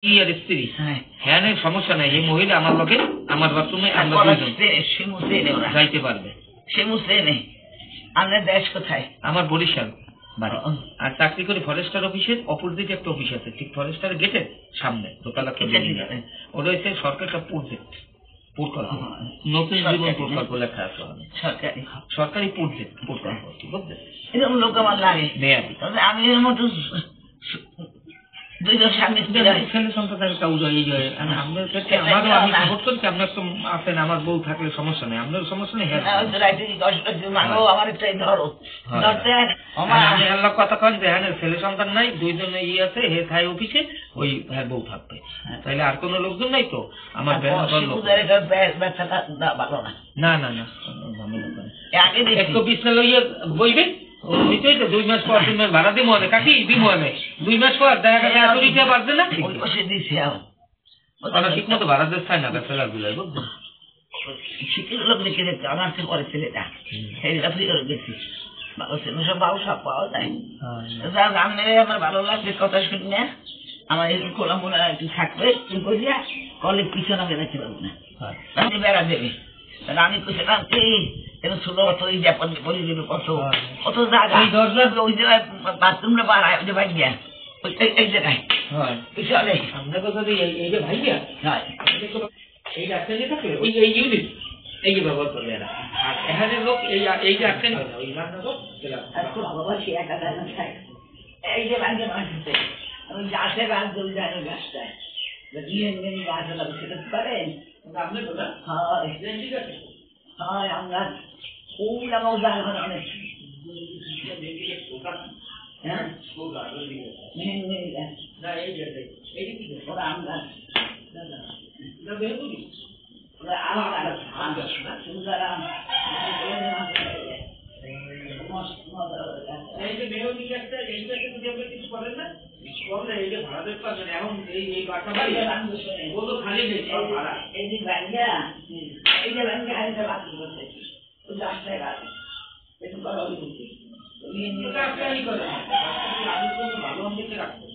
ইয়ার স্ত্রী হ্যাঁ সমস্যা নাই, এই মহিলা আমার লোকে আমার বাথরুমে আমরা যাইতে পারবে। সে মুসলে নেই। আপনার দেশ কোথায়? আমার বরিশাল বাড়ি, আর চাকরি করে ফরেস্টার অফিসের অপোজিটে একটা অফিস আছে, ঠিক ফরেস্টার গেটের সামনে দোতলা। ওটা হচ্ছে সরকার একটা প্রজেক্ট, নতুন জীবন প্রকল্প লেখা আছে সরকারি প্রজেক্ট প্রকল্প, বুঝলেন? এরকম লোক আমার লাগে মেয়াদি। আমি এর মতো ছেলে সন্তান আমারও আমি সাপোর্ট করি, আপনার তো আছেন, আমার বউ থাকলে সমস্যা নেই, আপনার সমস্যা নেই। আমার কথা কন যে হ্যাঁ ছেলে সন্তান নাই, দুইজন ইয়ে আছে, হে থাই অফিসে, ওই হ্যাঁ বউ থাকবে, তাইলে আর কোন লোকজন নাই তো? আমার না না না একটু বিছনা লইয়া বইবে, 2 মাস পর 3 মাস ভাড়া দিবো কাকি দিব, 2 মাস পর দেখা গেছে এতটা পারছে না, ঠিক মতো ভাড়া দিতে চায় না বেচারা গুলাই, বুঝলেন? শিক্ষিত লোক লিখে দেখতে আমার পরে ছেলেটা গেছি, ভালো ছেলে সব ভালো সব পাওয়া যায়। আমার ভালো লাগছে কথা শুনে, আমার একটু খোলা মোলা একটু থাকবে, তুমি কইয়া কলেজ পিছনে আমি দেখতে পাবো না, আমি বেড়া দেবে। আমি কইছিলাম কি ছোট কত বলে দেবে, কত কত জায়গা ওই জায়গায় বাথরুমটা বাড়ায়, ওই যে ভাই গিয়া এই জায়গায় পিছনে আপনার কথা এই যে ভাই গিয়া এই রাস্তা যে থাকে ওই এই ইউনিট এই যে ব্যবহার করবে এরা, আর এখানে লোক এই যে আসছেন এই যে বাড়িতে মাঠে আমি গাছে গাছ জল যায় না, গাছটায় গাছ লাগবে সেটা পারেন আপনার কথা। ঠিক আছে, হয় আমরা ফুল আমার যায় অনেক কিছু করেন না, করলে এই যে ভাড়া দেখতে পারবেন এখন এই বাসা বাড়ি বলো খালি নেই ভাড়া, এই যে ব্যাংকে এই যে ব্যাংকে আরেকটা বাথরুম করতে ওই রাস্তায় রাখে একটু করা হয়ে আপনি করে ভালো রাখবো।